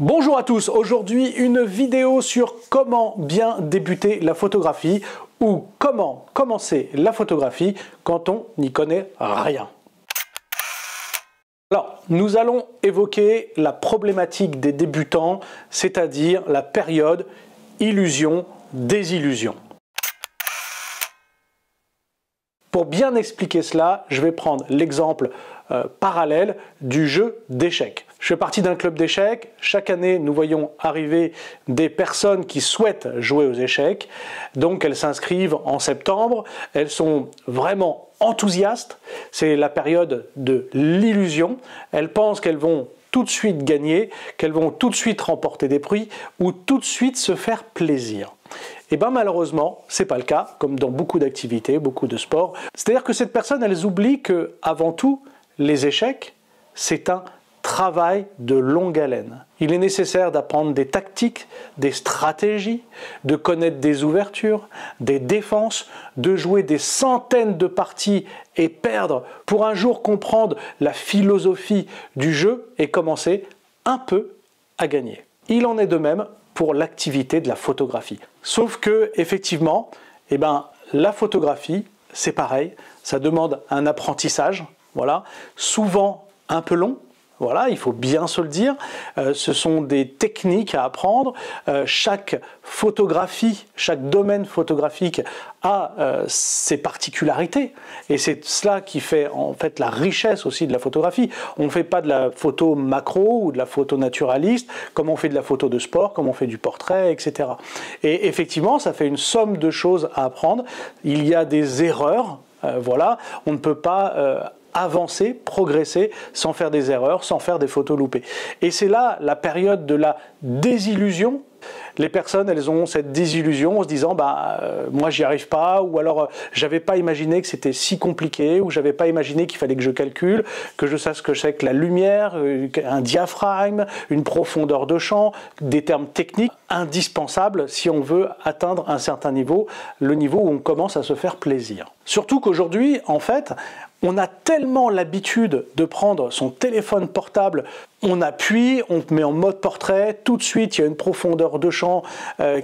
Bonjour à tous, aujourd'hui une vidéo sur comment bien débuter la photographie ou comment commencer la photographie quand on n'y connaît rien. Alors, nous allons évoquer la problématique des débutants, c'est-à-dire la période illusion-désillusion. Pour bien expliquer cela, je vais prendre l'exemple parallèle du jeu d'échecs. Je fais partie d'un club d'échecs. Chaque année, nous voyons arriver des personnes qui souhaitent jouer aux échecs. Donc, elles s'inscrivent en septembre. Elles sont vraiment enthousiastes. C'est la période de l'illusion. Elles pensent qu'elles vont tout de suite gagner, qu'elles vont tout de suite remporter des prix ou tout de suite se faire plaisir. Et bien malheureusement, ce n'est pas le cas, comme dans beaucoup d'activités, beaucoup de sports. C'est-à-dire que cette personne, elles oublient que, avant tout, les échecs, c'est un travail de longue haleine. Il est nécessaire d'apprendre des tactiques, des stratégies, de connaître des ouvertures, des défenses, de jouer des centaines de parties et perdre pour un jour comprendre la philosophie du jeu et commencer un peu à gagner. Il en est de même pour l'activité de la photographie. Sauf que, effectivement, la photographie, c'est pareil, ça demande un apprentissage, voilà, souvent un peu long. Voilà, il faut bien se le dire, ce sont des techniques à apprendre, chaque photographie, chaque domaine photographique a ses particularités et c'est cela qui fait en fait la richesse aussi de la photographie. On ne fait pas de la photo macro ou de la photo naturaliste comme on fait de la photo de sport, comme on fait du portrait, etc. Et effectivement, ça fait une somme de choses à apprendre, il y a des erreurs, voilà, on ne peut pas avancer, progresser sans faire des erreurs, sans faire des photos loupées. Et c'est là la période de la désillusion. Les personnes, elles ont cette désillusion en se disant moi j'y arrive pas, ou alors j'avais pas imaginé que c'était si compliqué, ou j'avais pas imaginé qu'il fallait que je calcule, que je sache ce que c'est que la lumière, un diaphragme, une profondeur de champ, des termes techniques indispensables si on veut atteindre un certain niveau, le niveau où on commence à se faire plaisir. Surtout qu'aujourd'hui, en fait, on a tellement l'habitude de prendre son téléphone portable, on appuie, on met en mode portrait, tout de suite il y a une profondeur de champ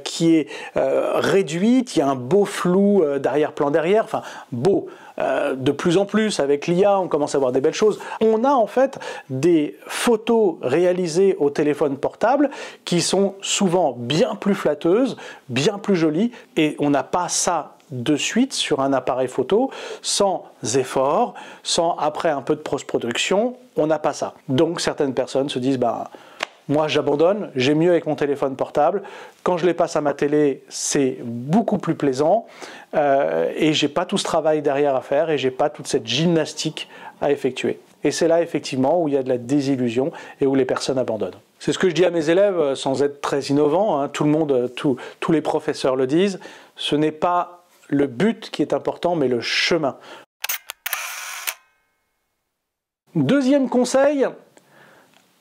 qui est réduite, il y a un beau flou d'arrière-plan derrière, enfin beau, de plus en plus avec l'IA on commence à voir des belles choses. On a en fait des photos réalisées au téléphone portable qui sont souvent bien plus flatteuses, bien plus jolies et on n'a pas ça de suite sur un appareil photo, sans effort, sans après un peu de post-production, on n'a pas ça. Donc certaines personnes se disent moi j'abandonne, j'ai mieux avec mon téléphone portable, quand je les passe à ma télé c'est beaucoup plus plaisant et j'ai pas tout ce travail derrière à faire et j'ai pas toute cette gymnastique à effectuer. Et c'est là effectivement où il y a de la désillusion et où les personnes abandonnent. C'est ce que je dis à mes élèves sans être très innovant, hein, tout le monde, tous les professeurs le disent, ce n'est pas le but qui est important, mais le chemin. Deuxième conseil,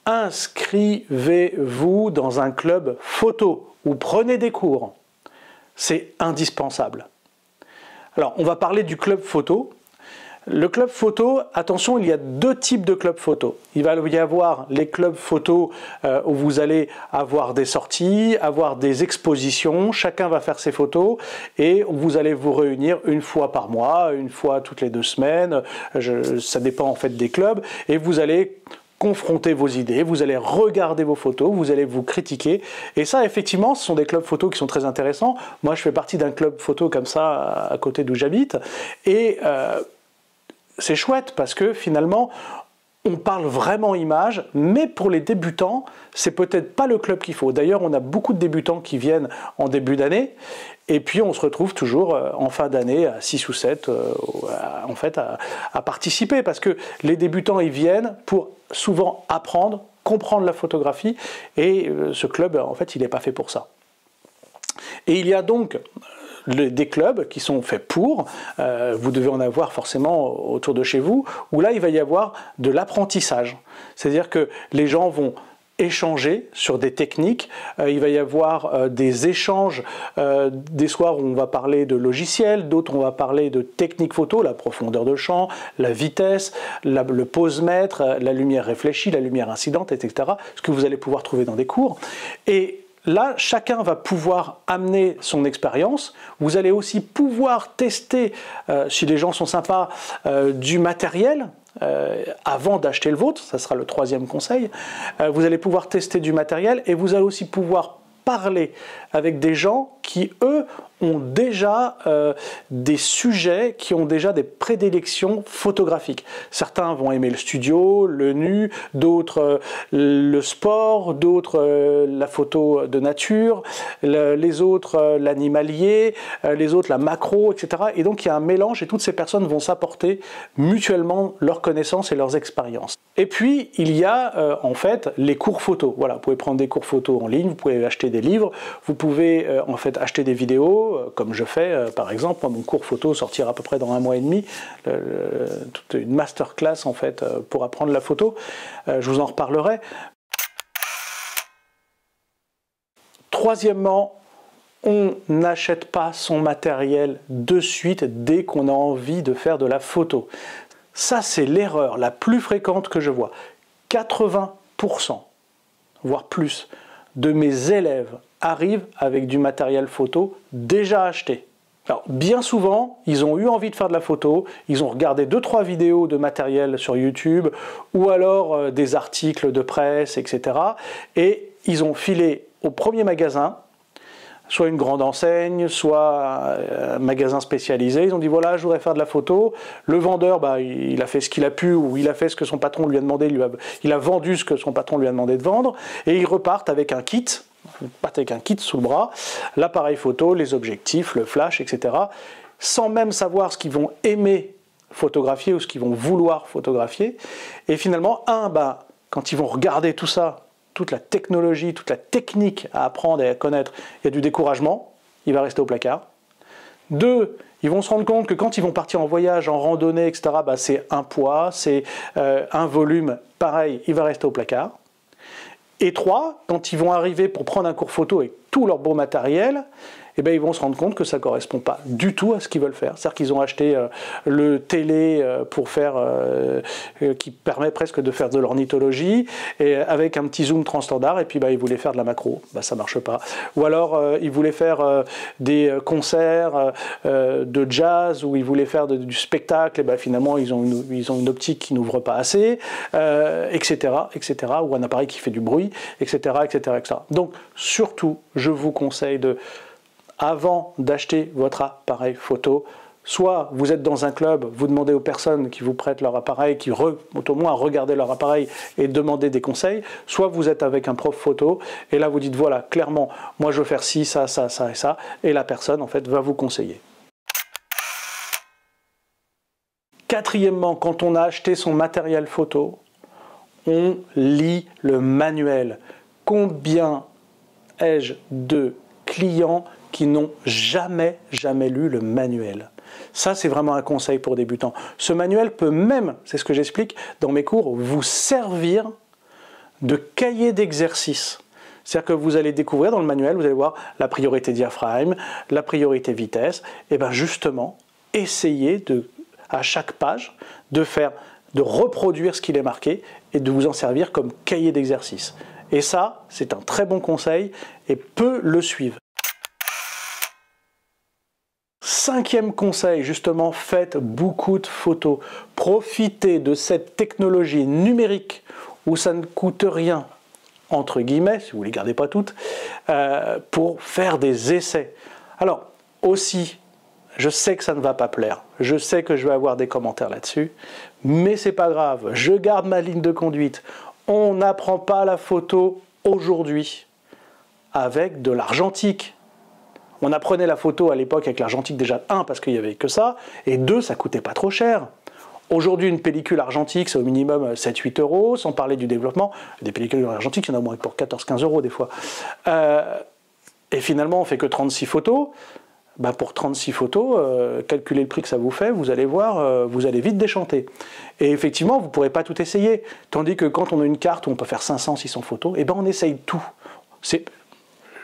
inscrivez-vous dans un club photo ou prenez des cours. C'est indispensable. Alors, on va parler du club photo. Le club photo, attention, il y a deux types de clubs photo. Il va y avoir les clubs photo où vous allez avoir des sorties, avoir des expositions, chacun va faire ses photos et vous allez vous réunir une fois par mois, une fois toutes les 2 semaines, ça dépend en fait des clubs, et vous allez confronter vos idées, vous allez regarder vos photos, vous allez vous critiquer. Et ça, effectivement, ce sont des clubs photos qui sont très intéressants. Moi, je fais partie d'un club photo comme ça, à côté d'où j'habite, et c'est chouette parce que finalement, on parle vraiment image, mais pour les débutants, c'est peut-être pas le club qu'il faut. D'ailleurs, on a beaucoup de débutants qui viennent en début d'année, et puis on se retrouve toujours en fin d'année à 6 ou 7 en fait, à participer, parce que les débutants, ils viennent pour souvent apprendre, comprendre la photographie, et ce club, en fait, il n'est pas fait pour ça. Et il y a donc des clubs qui sont faits pour, vous devez en avoir forcément autour de chez vous, où là il va y avoir de l'apprentissage. C'est-à-dire que les gens vont échanger sur des techniques, il va y avoir des échanges, des soirs où on va parler de logiciels, d'autres on va parler de techniques photo, la profondeur de champ, la vitesse, le pose-mètre, la lumière réfléchie, la lumière incidente, etc. Ce que vous allez pouvoir trouver dans des cours. Et là, chacun va pouvoir amener son expérience. Vous allez aussi pouvoir tester, si les gens sont sympas, du matériel, avant d'acheter le vôtre, ça sera le troisième conseil. Vous allez pouvoir tester du matériel et vous allez aussi pouvoir parler avec des gens qui, eux, ont déjà des sujets, qui ont déjà des prédilections photographiques. Certains vont aimer le studio, le nu, d'autres le sport, d'autres la photo de nature, les autres l'animalier, les autres la macro, etc. Et donc il y a un mélange et toutes ces personnes vont s'apporter mutuellement leurs connaissances et leurs expériences. Et puis il y a en fait les cours photo. Voilà, vous pouvez prendre des cours photo en ligne, vous pouvez acheter des livres, vous pouvez en fait acheter des vidéos, comme je fais par exemple. Moi, mon cours photo sortira à peu près dans 1 mois et demi, toute une masterclass en fait pour apprendre la photo. Je vous en reparlerai. Troisièmement, on n'achète pas son matériel de suite dès qu'on a envie de faire de la photo. Ça, c'est l'erreur la plus fréquente que je vois. 80%, voire plus, de mes élèves arrivent avec du matériel photo déjà acheté. Alors, bien souvent, ils ont eu envie de faire de la photo, ils ont regardé 2-3 vidéos de matériel sur YouTube, ou alors des articles de presse, etc. Et ils ont filé au premier magasin, soit une grande enseigne, soit un magasin spécialisé. Ils ont dit voilà, je voudrais faire de la photo. Le vendeur, il a fait ce qu'il a pu, ou il a fait ce que son patron lui a demandé, il a vendu ce que son patron lui a demandé de vendre, et ils repartent avec un kit. Avec un kit sous le bras, l'appareil photo, les objectifs, le flash, etc. Sans même savoir ce qu'ils vont aimer photographier ou ce qu'ils vont vouloir photographier. Et finalement, quand ils vont regarder tout ça, toute la technologie, toute la technique à apprendre et à connaître, il y a du découragement, il va rester au placard. 2, ils vont se rendre compte que quand ils vont partir en voyage, en randonnée, etc., c'est un poids, c'est un volume, pareil, il va rester au placard. Et 3, quand ils vont arriver pour prendre un cours photo avec tout leur beau matériel, ils vont se rendre compte que ça ne correspond pas du tout à ce qu'ils veulent faire. C'est-à-dire qu'ils ont acheté le télé pour faire, qui permet presque de faire de l'ornithologie, et avec un petit zoom transstandard, et puis ils voulaient faire de la macro, ça ne marche pas. Ou alors ils voulaient faire des concerts de jazz, ou ils voulaient faire du spectacle, et finalement ils ont une optique qui n'ouvre pas assez, etc., etc., ou un appareil qui fait du bruit, etc., etc., etc. Donc surtout, je vous conseille avant d'acheter votre appareil photo, soit vous êtes dans un club, vous demandez aux personnes qui vous prêtent leur appareil, qui au moins regardez leur appareil et demandez des conseils, soit vous êtes avec un prof photo, et là vous dites voilà, clairement, moi je veux faire ci, ça, ça, ça et ça, et la personne en fait va vous conseiller. Quatrièmement, quand on a acheté son matériel photo, on lit le manuel. Combien ai-je de clients qui n'ont jamais lu le manuel? Ça, c'est vraiment un conseil pour débutants. Ce manuel peut même, c'est ce que j'explique dans mes cours, vous servir de cahier d'exercice. C'est-à-dire que vous allez découvrir dans le manuel, vous allez voir la priorité diaphragme, la priorité vitesse, et justement, essayez à chaque page de reproduire ce qu'il est marqué et de vous en servir comme cahier d'exercice. Et ça, c'est un très bon conseil et peu le suivent. 5e conseil, justement, faites beaucoup de photos. Profitez de cette technologie numérique où ça ne coûte rien, entre guillemets, si vous ne les gardez pas toutes, pour faire des essais. Alors, aussi, je sais que ça ne va pas plaire, je sais que je vais avoir des commentaires là-dessus, mais c'est pas grave, je garde ma ligne de conduite. On n'apprend pas la photo aujourd'hui avec de l'argentique. On apprenait la photo à l'époque avec l'argentique déjà, 1, parce qu'il n'y avait que ça, et 2, ça coûtait pas trop cher. Aujourd'hui, une pellicule argentique, c'est au minimum 7-8 euros, sans parler du développement. Des pellicules argentiques, il y en a au moins pour 14-15 euros des fois. Et finalement, on fait que 36 photos. Ben pour 36 photos, calculez le prix que ça vous fait, vous allez voir, vous allez vite déchanter. Et effectivement, vous ne pourrez pas tout essayer. Tandis que quand on a une carte où on peut faire 500, 600 photos, eh ben on essaye tout.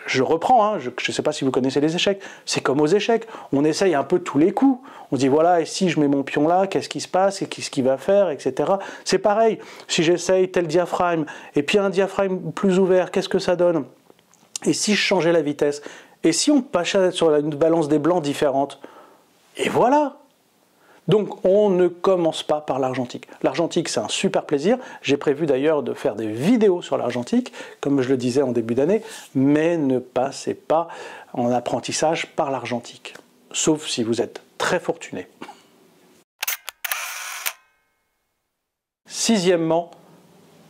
Je reprends, hein, je ne sais pas si vous connaissez les échecs, c'est comme aux échecs, on essaye un peu tous les coups. On se dit voilà, et si je mets mon pion là, qu'est-ce qui se passe, et qu'est-ce qu'il va faire, etc. C'est pareil, si j'essaye tel diaphragme, et puis un diaphragme plus ouvert, qu'est-ce que ça donne? Et si je changeais la vitesse? Et si on passait sur une balance des blancs différente? Et voilà! Donc on ne commence pas par l'argentique. L'argentique, c'est un super plaisir. J'ai prévu d'ailleurs de faire des vidéos sur l'argentique, comme je le disais en début d'année, mais ne passez pas en apprentissage par l'argentique. Sauf si vous êtes très fortuné. Sixièmement,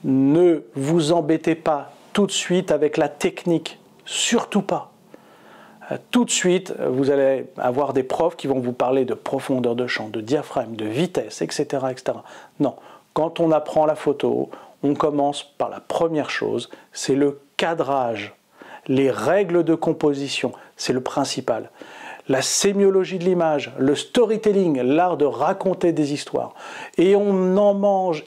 ne vous embêtez pas tout de suite avec la technique. Surtout pas. Tout de suite, vous allez avoir des profs qui vont vous parler de profondeur de champ, de diaphragme, de vitesse, etc., etc. Non, quand on apprend la photo, on commence par la première chose, c'est le cadrage. Les règles de composition, c'est le principal. La sémiologie de l'image, le storytelling, l'art de raconter des histoires. Et on en mange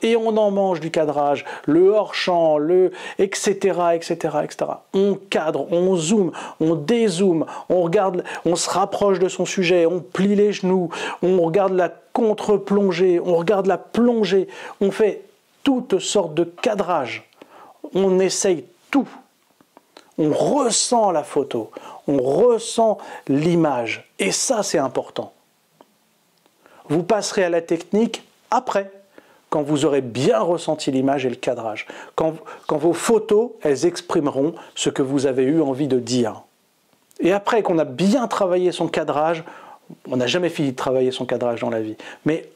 du cadrage, le hors-champ, etc., etc., etc. On cadre, on zoome, on dézoome, on regarde, on se rapproche de son sujet, on plie les genoux, on regarde la contre-plongée, on regarde la plongée, on fait toutes sortes de cadrages. On essaye tout. On ressent la photo, on ressent l'image, et ça c'est important. Vous passerez à la technique après, quand vous aurez bien ressenti l'image et le cadrage, quand vos photos, elles exprimeront ce que vous avez eu envie de dire. Et après qu'on a bien travaillé son cadrage, on n'a jamais fini de travailler son cadrage dans la vie, mais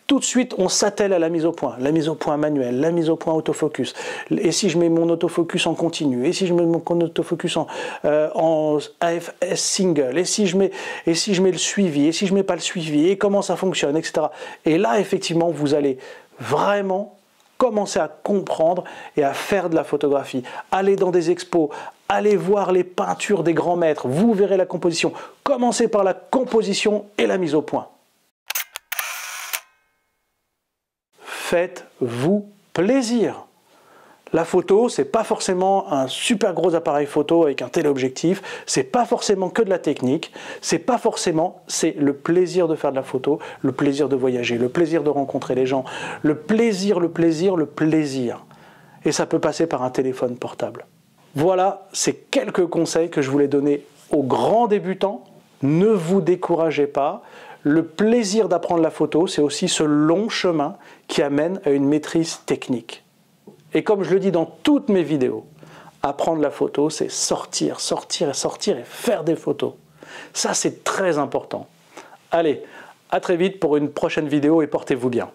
tout de suite, on s'attelle à la mise au point manuelle, la mise au point autofocus. Et si je mets mon autofocus en continu, et si je mets mon autofocus en AFS single, et si je mets le suivi, et si je mets pas le suivi, et comment ça fonctionne, etc. Et là, effectivement, vous allez vraiment commencer à comprendre et à faire de la photographie. Allez dans des expos, allez voir les peintures des grands maîtres, vous verrez la composition. Commencez par la composition et la mise au point. Faites-vous plaisir. La photo, c'est pas forcément un super gros appareil photo avec un téléobjectif, c'est pas forcément que de la technique, c'est le plaisir de faire de la photo, le plaisir de voyager, le plaisir de rencontrer les gens, le plaisir. Et ça peut passer par un téléphone portable. Voilà, c'est quelques conseils que je voulais donner aux grands débutants. Ne vous découragez pas. Le plaisir d'apprendre la photo, c'est aussi ce long chemin qui amène à une maîtrise technique. Et comme je le dis dans toutes mes vidéos, apprendre la photo, c'est sortir et faire des photos. Ça, c'est très important. Allez, à très vite pour une prochaine vidéo et portez-vous bien.